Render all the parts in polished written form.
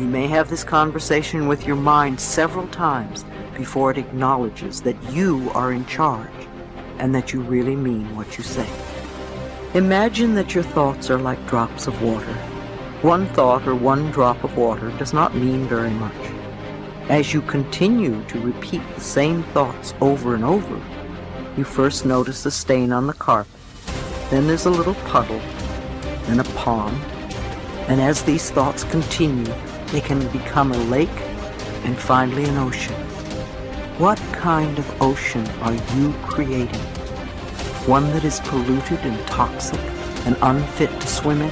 You may have this conversation with your mind several times before it acknowledges that you are in charge and that you really mean what you say. Imagine that your thoughts are like drops of water. One thought or one drop of water does not mean very much. As you continue to repeat the same thoughts over and over, you first notice a stain on the carpet, then there's a little puddle, then a pond, and as these thoughts continue, they can become a lake and finally an ocean. What kind of ocean are you creating? One that is polluted and toxic and unfit to swim in?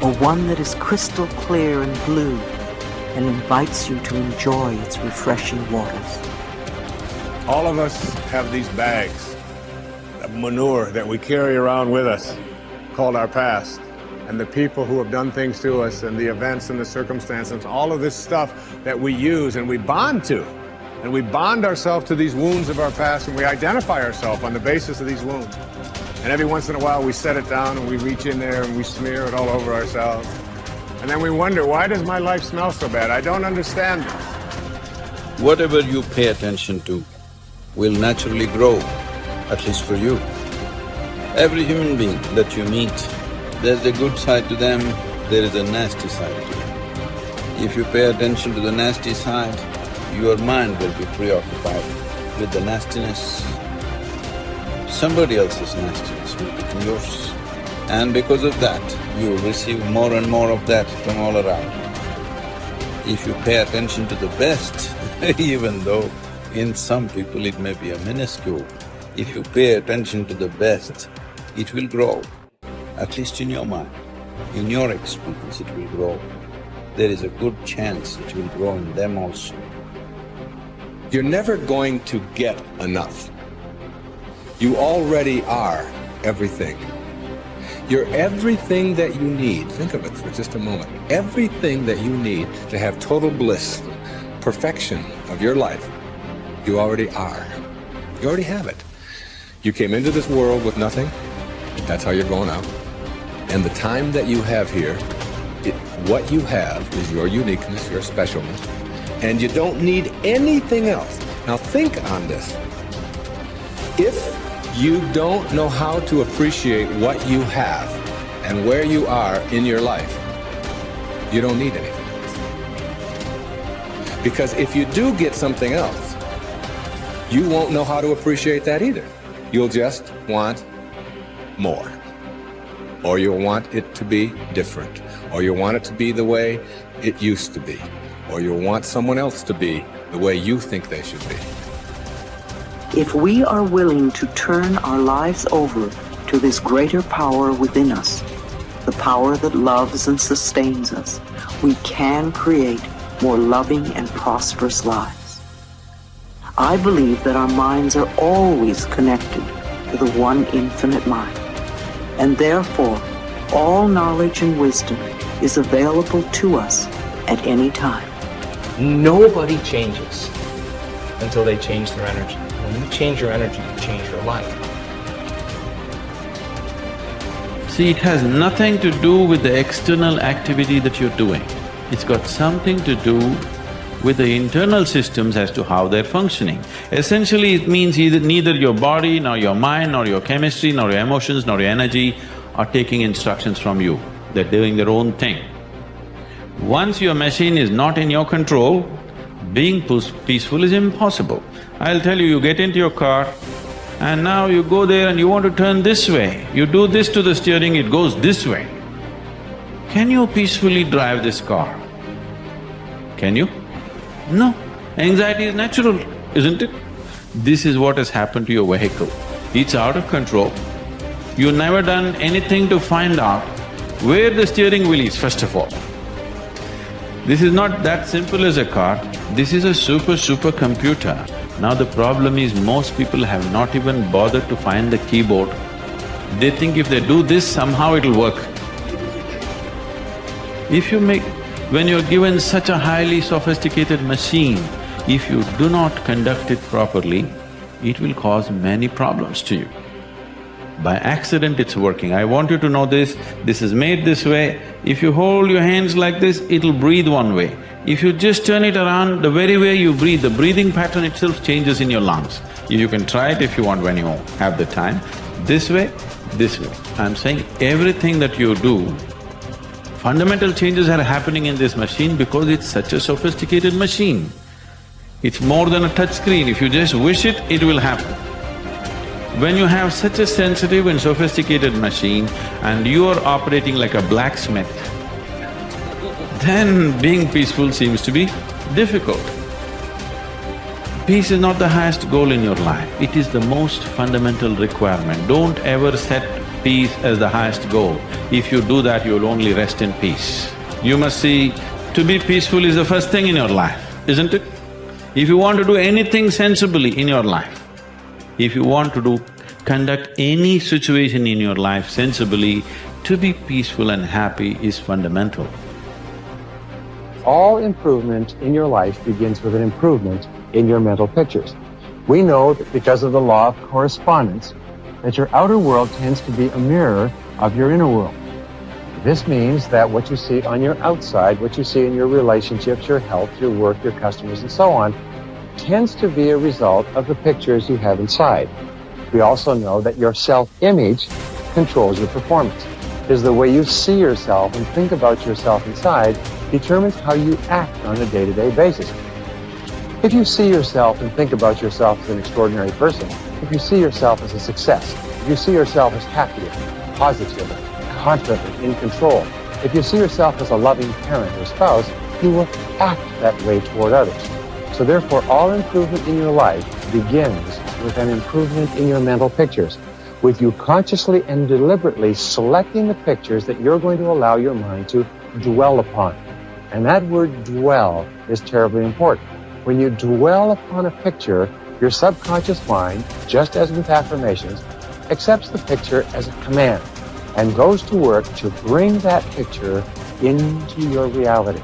Or one that is crystal clear and blue and invites you to enjoy its refreshing waters? All of us have these bags of manure that we carry around with us, called our past. And the people who have done things to us and the events and the circumstances, all of this stuff that we use and we bond to. And we bond ourselves to these wounds of our past, and we identify ourselves on the basis of these wounds. And every once in a while we set it down and we reach in there and we smear it all over ourselves. And then we wonder, why does my life smell so bad? I don't understand this. Whatever you pay attention to will naturally grow, at least for you. Every human being that you meet, there's a good side to them, there is a nasty side to them. If you pay attention to the nasty side, your mind will be preoccupied with the nastiness. Somebody else's nastiness will become yours. And because of that, you will receive more and more of that from all around. If you pay attention to the best, even though in some people it may be a minuscule, if you pay attention to the best, it will grow. At least in your mind, in your experience it will grow. There is a good chance it will grow in them also. You're never going to get enough. You already are everything. You're everything that you need. Think of it for just a moment. Everything that you need to have total bliss, perfection of your life, you already are. You already have it. You came into this world with nothing. That's how you're going out. And the time that you have here, what you have is your uniqueness, your specialness, and you don't need anything else. Now think on this. If you don't know how to appreciate what you have and where you are in your life, you don't need anything else. Because if you do get something else, you won't know how to appreciate that either. You'll just want more. Or you'll want it to be different. Or you'll want it to be the way it used to be. Or you'll want someone else to be the way you think they should be. If we are willing to turn our lives over to this greater power within us, the power that loves and sustains us, we can create more loving and prosperous lives. I believe that our minds are always connected to the one infinite mind, and therefore all knowledge and wisdom is available to us at any time. Nobody changes until they change their energy. When you change your energy, you change your life. See, it has nothing to do with the external activity that you're doing. It's got something to do with the internal systems as to how they're functioning. Essentially, it means neither your body, nor your mind, nor your chemistry, nor your emotions, nor your energy are taking instructions from you. They're doing their own thing. Once your machine is not in your control, being peaceful is impossible. I'll tell you, you get into your car and now you go there and you want to turn this way. You do this to the steering, it goes this way. Can you peacefully drive this car? Can you? No. Anxiety is natural, isn't it? This is what has happened to your vehicle. It's out of control. You've never done anything to find out where the steering wheel is, first of all. This is not that simple as a car, this is a super computer. Now the problem is most people have not even bothered to find the keyboard. They think if they do this, somehow it'll work. When you're given such a highly sophisticated machine, if you do not conduct it properly, it will cause many problems to you. By accident it's working. I want you to know this is made this way. If you hold your hands like this, it'll breathe one way. If you just turn it around, the very way you breathe, the breathing pattern itself changes in your lungs. You can try it if you want when you have the time. This way, this way. I'm saying everything that you do, fundamental changes are happening in this machine because it's such a sophisticated machine. It's more than a touch screen. If you just wish it, it will happen. When you have such a sensitive and sophisticated machine and you are operating like a blacksmith, then being peaceful seems to be difficult. Peace is not the highest goal in your life, it is the most fundamental requirement. Don't ever set peace as the highest goal. If you do that, you'll only rest in peace. You must see, to be peaceful is the first thing in your life, isn't it? If you want to do anything sensibly in your life, if you want to conduct any situation in your life sensibly, to be peaceful and happy is fundamental. All improvement in your life begins with an improvement in your mental pictures. We know that because of the law of correspondence, that your outer world tends to be a mirror of your inner world. This means that what you see on your outside, what you see in your relationships, your health, your work, your customers, and so on, tends to be a result of the pictures you have inside. We also know that your self-image controls your performance. Because the way you see yourself and think about yourself inside determines how you act on a day-to-day basis. If you see yourself and think about yourself as an extraordinary person, if you see yourself as a success, if you see yourself as happy, positive, confident, in control, if you see yourself as a loving parent or spouse, you will act that way toward others. So therefore, all improvement in your life begins with an improvement in your mental pictures, with you consciously and deliberately selecting the pictures that you're going to allow your mind to dwell upon. And that word dwell is terribly important. When you dwell upon a picture, your subconscious mind, just as with affirmations, accepts the picture as a command and goes to work to bring that picture into your reality.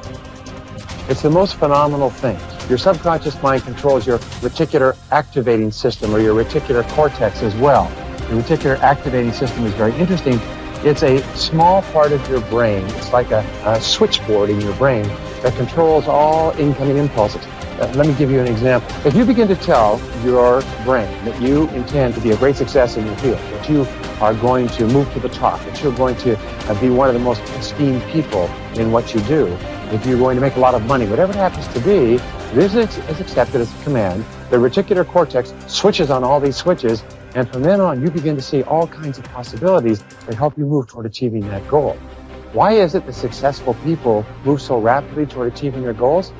It's the most phenomenal thing. Your subconscious mind controls your reticular activating system or your reticular cortex as well. The reticular activating system is very interesting. It's a small part of your brain. It's like a switchboard in your brain that controls all incoming impulses. Let me give you an example. If you begin to tell your brain that you intend to be a great success in your field, that you are going to move to the top, that you're going to be one of the most esteemed people in what you do, if you're going to make a lot of money, whatever it happens to be, this is accepted as a command. The reticular cortex switches on all these switches, and from then on, you begin to see all kinds of possibilities that help you move toward achieving that goal. Why is it that successful people move so rapidly toward achieving their goals?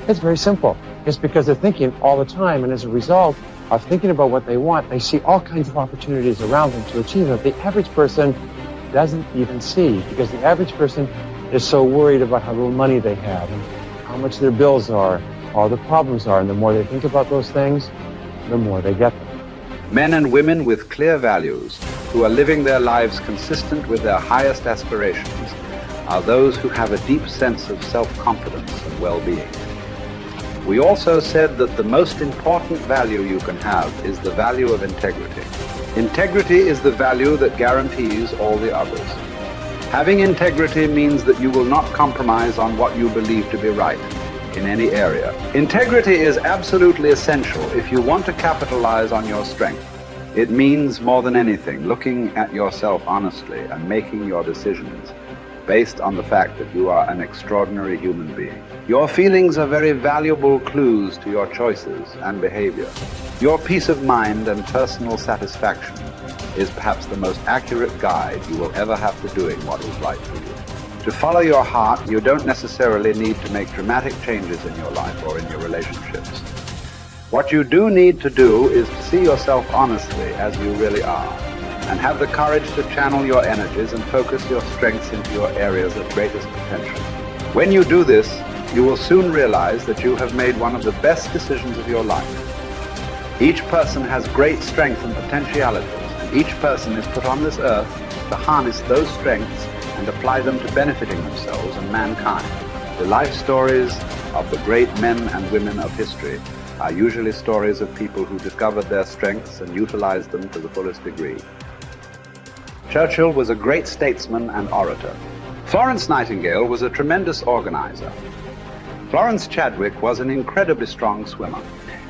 It's very simple. It's because they're thinking all the time, and as a result of thinking about what they want, they see all kinds of opportunities around them to achieve it. The average person doesn't even see, because the average person is so worried about how little money they have, and how much their bills are, all the problems are, and the more they think about those things, the more they get them. Men and women with clear values, who are living their lives consistent with their highest aspirations, are those who have a deep sense of self-confidence and well-being. We also said that the most important value you can have is the value of integrity. Integrity is the value that guarantees all the others. Having integrity means that you will not compromise on what you believe to be right in any area. Integrity is absolutely essential if you want to capitalize on your strength. It means more than anything looking at yourself honestly and making your decisions based on the fact that you are an extraordinary human being. Your feelings are very valuable clues to your choices and behavior. Your peace of mind and personal satisfaction is perhaps the most accurate guide you will ever have to doing what is right for you. To follow your heart, you don't necessarily need to make dramatic changes in your life or in your relationships. What you do need to do is to see yourself honestly as you really are, and have the courage to channel your energies and focus your strengths into your areas of greatest potential. When you do this, you will soon realize that you have made one of the best decisions of your life. Each person has great strength and potentialities, and each person is put on this earth to harness those strengths and apply them to benefiting themselves and mankind. The life stories of the great men and women of history are usually stories of people who discovered their strengths and utilized them to the fullest degree. Churchill was a great statesman and orator. Florence Nightingale was a tremendous organizer. Florence Chadwick was an incredibly strong swimmer.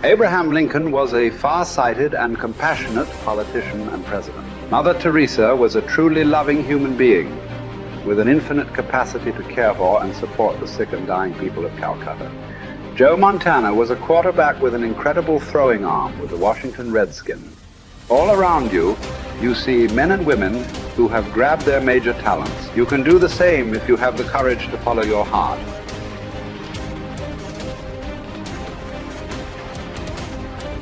Abraham Lincoln was a far-sighted and compassionate politician and president. Mother Teresa was a truly loving human being with an infinite capacity to care for and support the sick and dying people of Calcutta. Joe Montana was a quarterback with an incredible throwing arm with the Washington Redskins. All around you, you see men and women who have grabbed their major talents. You can do the same if you have the courage to follow your heart.